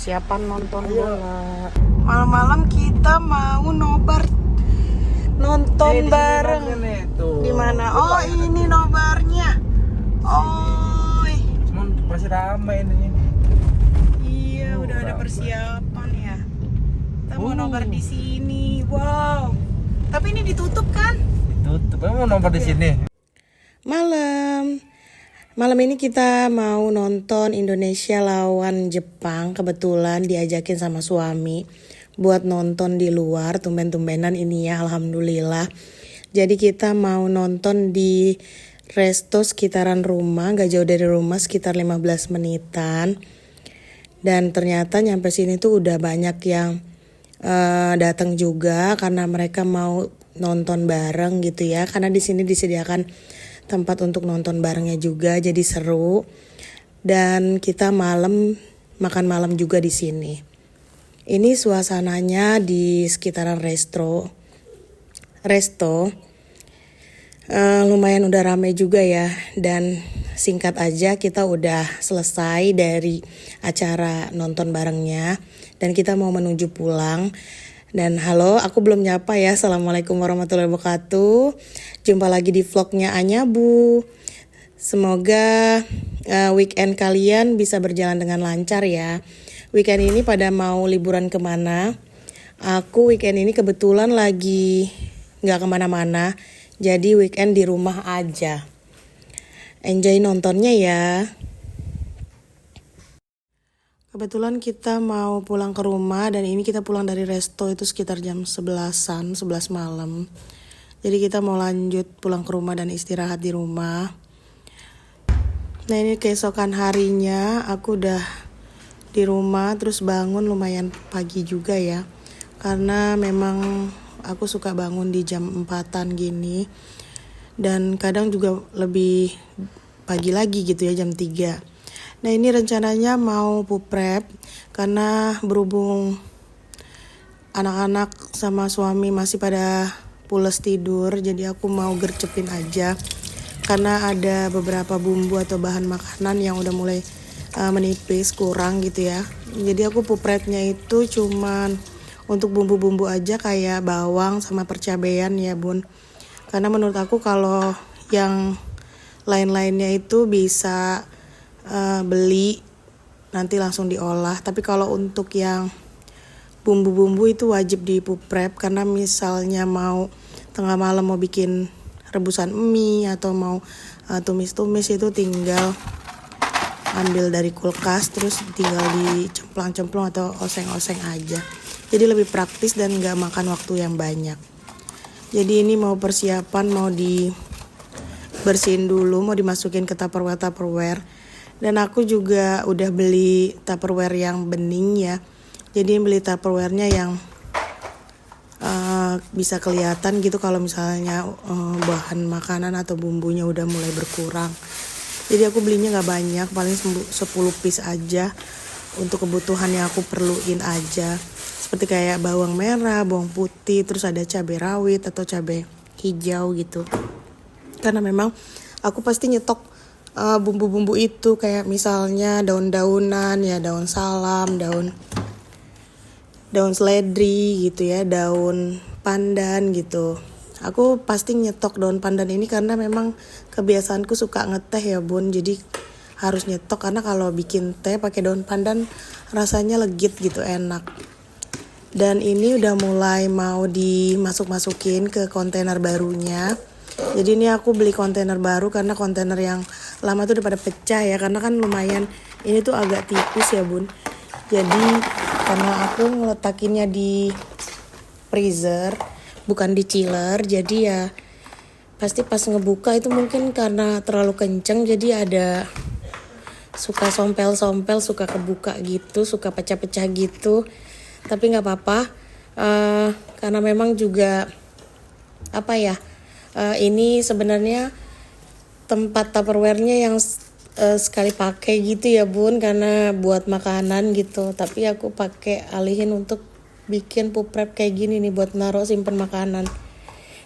persiapan nonton bola. Malam-malam kita mau nobar nonton bareng. Di mana? Oh, ini nobarnya. Oh. Cuman masih ramai ini. Iya, udah ada persiapan ya. Kita mau nobar di sini. Wow. Tapi ini ditutup kan? Ditutup. Mau nobar di sini. Malam ini kita mau nonton Indonesia lawan Jepang. Kebetulan diajakin sama suami buat nonton di luar. Tumben-tumbenan ini ya, alhamdulillah. Jadi kita mau nonton di resto sekitaran rumah, gak jauh dari rumah, sekitar 15 menitan. Dan ternyata nyampe sini tuh udah banyak yang datang juga karena mereka mau nonton bareng gitu ya. Karena di sini disediakan tempat untuk nonton barengnya juga, jadi seru. Dan kita makan malam juga di sini. Ini suasananya di sekitaran resto. Lumayan udah rame juga ya. Dan singkat aja kita udah selesai dari acara nonton barengnya. Dan kita mau menuju pulang. Dan halo, aku belum nyapa ya. Assalamualaikum warahmatullahi wabarakatuh. Jumpa lagi di vlognya Anyabu. Semoga weekend kalian bisa berjalan dengan lancar ya. Weekend ini pada mau liburan kemana? Aku weekend ini kebetulan lagi gak kemana-mana. Jadi weekend di rumah aja. Enjoy nontonnya ya. Kebetulan kita mau pulang ke rumah dan ini kita pulang dari resto itu sekitar jam 11 malam. Jadi kita mau lanjut pulang ke rumah dan istirahat di rumah. Nah ini keesokan harinya aku udah di rumah terus bangun lumayan pagi juga ya. Karena memang aku suka bangun di jam 4-an gini. Dan kadang juga lebih pagi lagi gitu ya, jam 3. Nah ini rencananya mau puprep karena berhubung anak-anak sama suami masih pada pules tidur, jadi aku mau gercepin aja karena ada beberapa bumbu atau bahan makanan yang udah mulai menipis, kurang gitu ya. Jadi aku puprepnya itu cuman untuk bumbu-bumbu aja kayak bawang sama percabean ya bun. Karena menurut aku kalau yang lain-lainnya itu bisa beli nanti langsung diolah. Tapi kalau untuk yang bumbu-bumbu itu wajib di puprep karena misalnya mau tengah malam mau bikin rebusan mie atau mau tumis-tumis itu tinggal ambil dari kulkas terus tinggal dicemplang-cemplung atau oseng-oseng aja. Jadi lebih praktis dan gak makan waktu yang banyak. Jadi ini mau persiapan, mau dibersihin dulu, mau dimasukin ke tupperware. Dan aku juga udah beli tupperware yang bening ya. Jadi beli tupperwarenya yang bisa kelihatan gitu kalau misalnya bahan makanan atau bumbunya udah mulai berkurang. Jadi aku belinya gak banyak, paling 10 piece aja untuk kebutuhan yang aku perluin aja. Seperti kayak bawang merah, bawang putih, terus ada cabai rawit atau cabai hijau gitu. Karena memang aku pasti nyetok bumbu-bumbu itu kayak misalnya daun-daunan ya, daun salam, daun seledri gitu ya, daun pandan gitu. Aku pasti nyetok daun pandan ini karena memang kebiasaanku suka ngeteh ya bun. Jadi harus nyetok karena kalau bikin teh pakai daun pandan rasanya legit gitu, enak. Dan ini udah mulai mau dimasuk-masukin ke kontainer barunya. Jadi ini aku beli kontainer baru karena kontainer yang lama tuh udah pada pecah ya. Karena kan lumayan, ini tuh agak tipis ya bun. Jadi karena aku ngeletakinnya di freezer, bukan di chiller. Jadi ya pasti pas ngebuka itu mungkin karena terlalu kenceng. Jadi ada suka sompel-sompel, suka kebuka gitu, suka pecah-pecah gitu. Tapi gak apa-apa. Karena memang juga ini sebenarnya tempat tupperware-nya yang sekali pakai gitu ya bun, karena buat makanan gitu. Tapi aku pakai alihin untuk bikin puprep kayak gini nih buat naruh simpen makanan.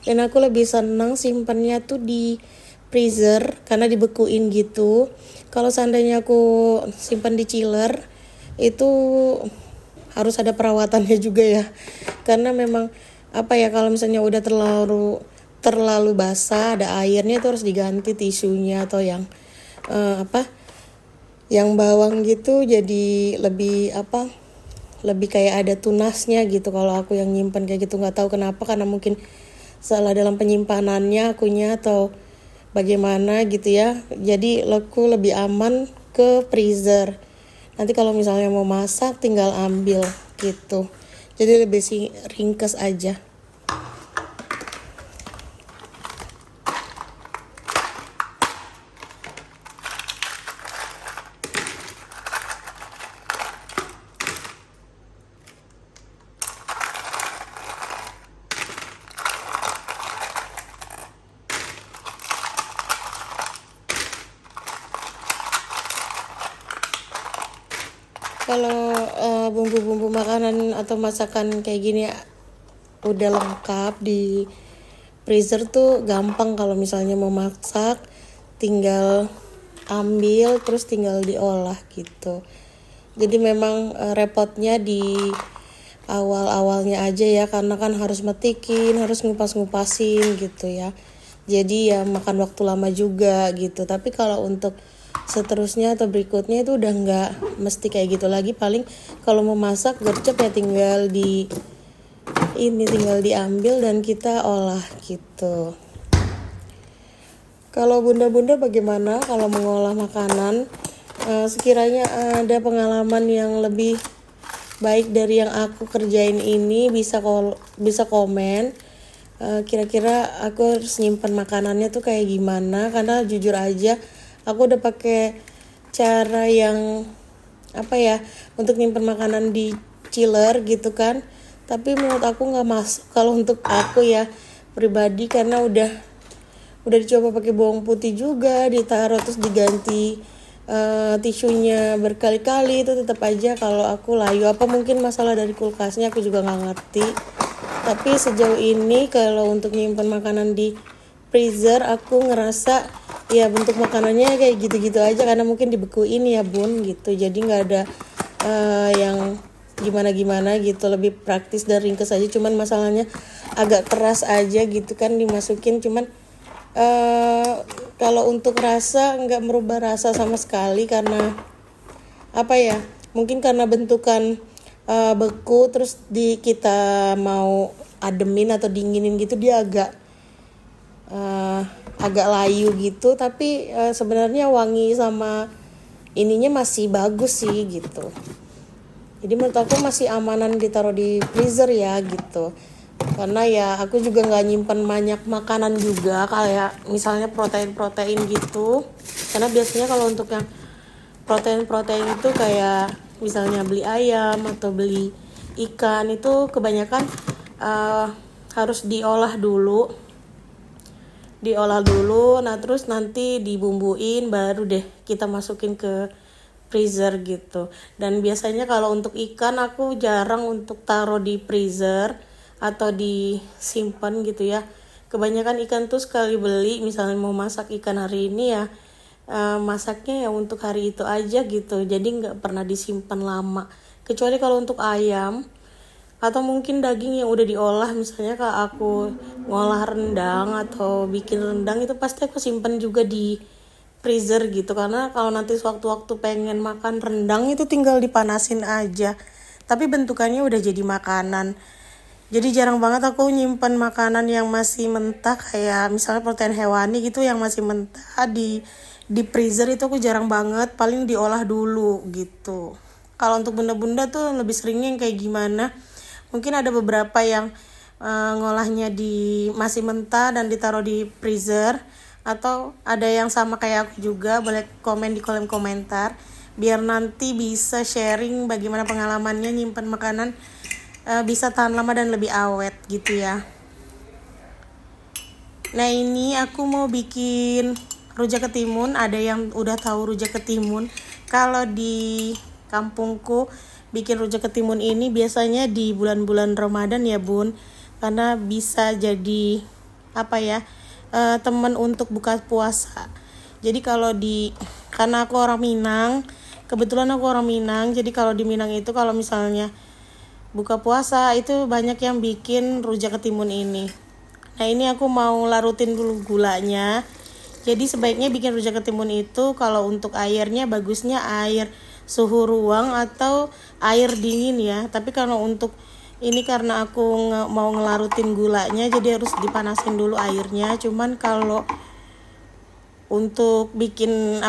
Dan aku lebih seneng simpennya tuh di freezer karena dibekuin gitu. Kalau seandainya aku simpen di chiller itu harus ada perawatannya juga ya, karena memang apa ya, kalau misalnya udah terlalu basah ada airnya itu harus diganti tisunya, atau yang yang bawang gitu jadi lebih kayak ada tunasnya gitu. Kalau aku yang nyimpan kayak gitu nggak tahu kenapa, karena mungkin salah dalam penyimpanannya akunya atau bagaimana gitu ya. Jadi aku lebih aman ke freezer. Nanti kalau misalnya mau masak tinggal ambil gitu. Jadi lebih ringkes aja. Kalau bumbu-bumbu makanan atau masakan kayak gini udah lengkap di freezer tuh gampang. Kalau misalnya mau masak tinggal ambil terus tinggal diolah gitu. Jadi memang repotnya di awal-awalnya aja ya, karena kan harus metikin, harus ngupas-ngupasin gitu ya. Jadi ya makan waktu lama juga gitu. Tapi kalau untuk seterusnya atau berikutnya itu udah nggak mesti kayak gitu lagi. Paling kalau mau masak gercep ya tinggal diambil dan kita olah gitu. Kalau bunda-bunda bagaimana kalau mengolah makanan? Sekiranya ada pengalaman yang lebih baik dari yang aku kerjain ini, bisa komen. Kira-kira aku harus nyimpan makanannya tuh kayak gimana? Karena jujur aja aku udah pakai cara yang untuk nyimpan makanan di chiller gitu kan. Tapi menurut aku nggak masuk kalau untuk aku ya pribadi, karena udah dicoba pakai bawang putih juga, ditaruh terus diganti tisunya berkali-kali, itu tetap aja kalau aku layu. Apa mungkin masalah dari kulkasnya, aku juga nggak ngerti. Tapi sejauh ini kalau untuk nyimpan makanan di freezer aku ngerasa ya bentuk makanannya kayak gitu-gitu aja, karena mungkin dibekuin ya bun gitu. Jadi nggak ada yang gimana-gimana gitu, lebih praktis dan ringkes aja. Cuman masalahnya agak keras aja gitu kan dimasukin. Cuman kalau untuk rasa nggak merubah rasa sama sekali, karena mungkin karena bentukan beku, terus kita mau ademin atau dinginin gitu dia agak layu gitu. Tapi sebenarnya wangi sama ininya masih bagus sih gitu. Jadi menurut aku masih amanan ditaruh di freezer ya gitu. Karena ya aku juga nggak nyimpen banyak makanan juga, kayak misalnya protein gitu. Karena biasanya kalau untuk yang protein itu kayak misalnya beli ayam atau beli ikan, itu kebanyakan harus diolah dulu. Nah terus nanti dibumbuin baru deh kita masukin ke freezer gitu. Dan biasanya kalau untuk ikan aku jarang untuk taruh di freezer atau disimpan gitu ya. Kebanyakan ikan tuh sekali beli, misalnya mau masak ikan hari ini ya masaknya ya untuk hari itu aja gitu. Jadi nggak pernah disimpan lama. Kecuali kalau untuk ayam atau mungkin daging yang udah diolah, misalnya kalau aku ngolah rendang atau bikin rendang, itu pasti aku simpan juga di freezer gitu. Karena kalau nanti sewaktu-waktu pengen makan rendang itu tinggal dipanasin aja, tapi bentukannya udah jadi makanan. Jadi jarang banget aku nyimpan makanan yang masih mentah, kayak misalnya protein hewani gitu yang masih mentah di freezer, itu aku jarang banget. Paling diolah dulu gitu. Kalau untuk bunda-bunda tuh lebih seringnya yang kayak gimana? Mungkin ada beberapa yang ngolahnya masih mentah dan ditaruh di freezer, atau ada yang sama kayak aku juga. Boleh komen di kolom komentar biar nanti bisa sharing bagaimana pengalamannya nyimpan makanan bisa tahan lama dan lebih awet gitu ya. Nah ini aku mau bikin rujak ketimun. Ada yang udah tahu rujak ketimun? Kalau di kampungku bikin rujak ketimun ini biasanya di bulan-bulan Ramadan ya bun, karena bisa jadi teman untuk buka puasa. Jadi karena aku orang Minang, kebetulan aku orang Minang, jadi kalau di Minang itu kalau misalnya buka puasa itu banyak yang bikin rujak ketimun ini. Nah ini aku mau larutin dulu gulanya. Jadi sebaiknya bikin rujak ketimun itu kalau untuk airnya bagusnya air suhu ruang atau air dingin ya. Tapi kalau untuk ini karena aku mau ngelarutin gulanya jadi harus dipanasin dulu airnya. Cuman kalau untuk bikin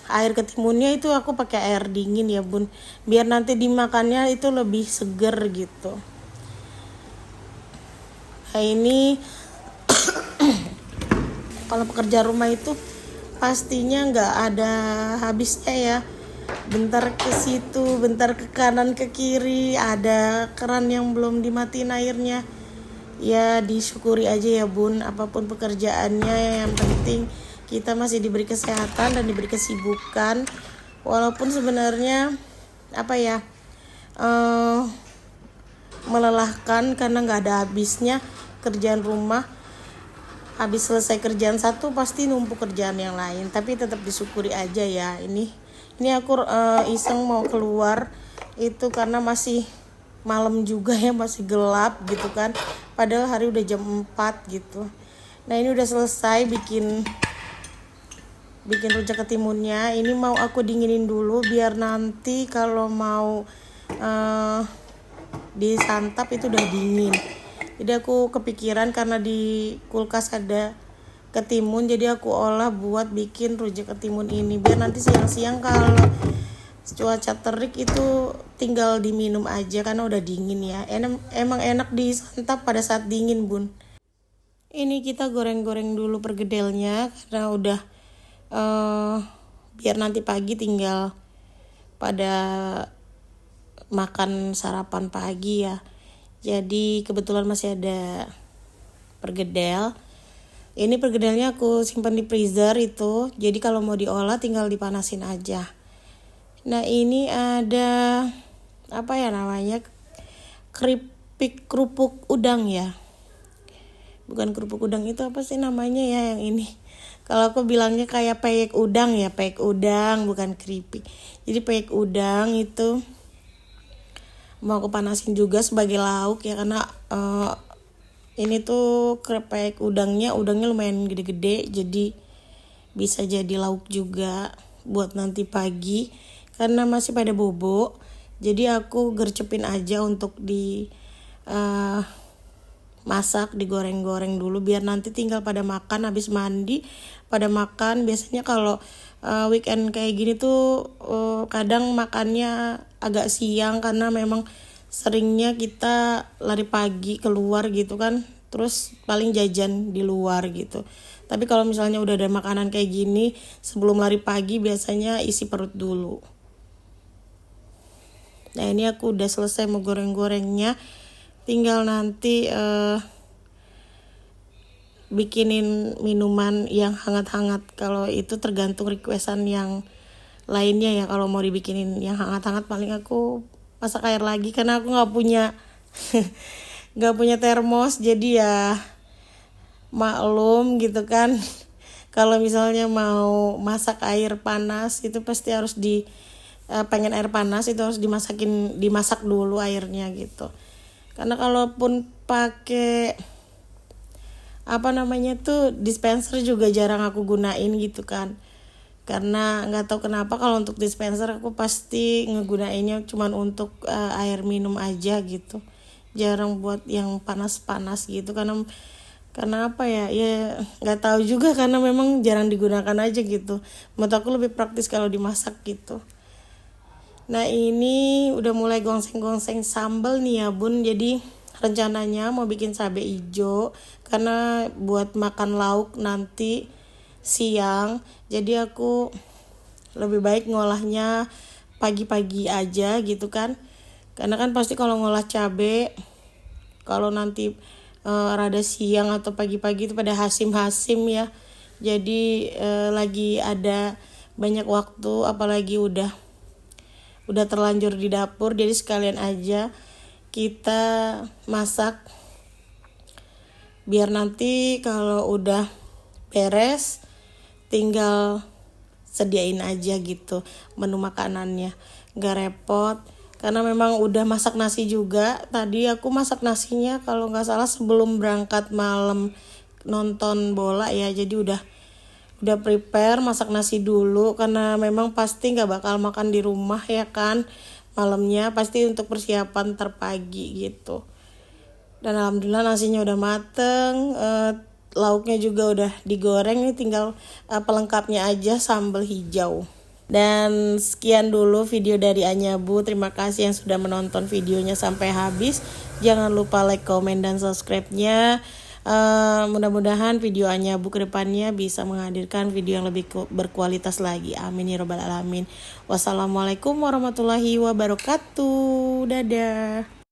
air ketimunnya itu aku pakai air dingin ya bun, biar nanti dimakannya itu lebih seger gitu. Nah ini kalau pekerja rumah itu pastinya nggak ada habisnya ya, bentar ke situ bentar ke kanan ke kiri, ada keran yang belum dimatiin airnya. Ya disyukuri aja ya bun, apapun pekerjaannya yang penting kita masih diberi kesehatan dan diberi kesibukan. Walaupun sebenarnya melelahkan karena nggak ada habisnya kerjaan rumah. Habis selesai kerjaan satu pasti numpuk kerjaan yang lain, tapi tetap disyukuri aja ya. Ini aku iseng mau keluar itu karena masih malam juga ya, masih gelap gitu kan, padahal hari udah jam 4 gitu. Nah ini udah selesai bikin rujak ketimunnya. Ini mau aku dinginin dulu biar nanti kalau mau disantap itu udah dingin. Jadi aku kepikiran karena di kulkas ada ketimun, jadi aku olah buat bikin rujak ketimun ini biar nanti siang-siang kalau cuaca terik itu tinggal diminum aja karena udah dingin ya. Emang enak disantap pada saat dingin bun. Ini kita goreng-goreng dulu pergedelnya karena udah biar nanti pagi tinggal pada makan sarapan pagi ya. Jadi kebetulan masih ada pergedel. Ini pergedelnya aku simpan di freezer itu, jadi kalau mau diolah tinggal dipanasin aja. Nah ini ada kerupuk udang ya, bukan kerupuk udang, itu apa sih namanya ya yang ini. Kalau aku bilangnya kayak peyek udang ya, peyek udang bukan keripik. Jadi peyek udang itu mau aku panasin juga sebagai lauk ya, karena ini tuh peyek udangnya lumayan gede-gede, jadi bisa jadi lauk juga buat nanti pagi. Karena masih pada bobo, jadi aku gercepin aja untuk masak, digoreng-goreng dulu biar nanti tinggal pada makan habis mandi pada makan. Biasanya kalau weekend kayak gini tuh kadang makannya agak siang karena memang seringnya kita lari pagi keluar gitu kan, terus paling jajan di luar gitu. Tapi kalau misalnya udah ada makanan kayak gini sebelum lari pagi biasanya isi perut dulu. Nah ini aku udah selesai mau goreng-gorengnya, tinggal nanti bikinin minuman yang hangat-hangat. Kalau itu tergantung requestan yang lainnya ya. Kalau mau dibikinin yang hangat-hangat paling aku masak air lagi karena aku nggak punya termos, jadi ya maklum gitu kan. Kalau misalnya mau masak air panas itu pasti harus pengen air panas itu harus dimasak dulu airnya gitu. Karena kalaupun pakai dispenser juga jarang aku gunain gitu kan. Karena nggak tahu kenapa kalau untuk dispenser aku pasti ngegunainnya cuman untuk air minum aja gitu. Jarang buat yang panas-panas gitu karena apa ya nggak tahu juga, karena memang jarang digunakan aja gitu. Menurut aku lebih praktis kalau dimasak gitu. Nah ini udah mulai gongseng-gongseng sambal nih ya bun. Jadi rencananya mau bikin cabai hijau karena buat makan lauk nanti siang. Jadi aku lebih baik ngolahnya pagi-pagi aja gitu kan. Karena kan pasti kalau ngolah cabai kalau nanti rada siang atau pagi-pagi itu pada hasim-hasim ya. Jadi lagi ada banyak waktu, apalagi udah terlanjur di dapur, jadi sekalian aja kita masak biar nanti kalau udah beres tinggal sediain aja gitu menu makanannya, nggak repot. Karena memang udah masak nasi juga. Tadi aku masak nasinya kalau nggak salah sebelum berangkat malam nonton bola ya. Jadi udah prepare masak nasi dulu karena memang pasti nggak bakal makan di rumah ya kan. Malamnya pasti untuk persiapan terpagi gitu. Dan alhamdulillah nasinya udah mateng, lauknya juga udah digoreng, nih tinggal pelengkapnya aja sambal hijau. Dan sekian dulu video dari Anyabu. Terima kasih yang sudah menonton videonya sampai habis. Jangan lupa like, komen, dan subscribe-nya. Mudah-mudahan video Anyabu ke depannya bisa menghadirkan video yang lebih berkualitas lagi. Amin ya robbal alamin. Wassalamualaikum warahmatullahi wabarakatuh. Dadah.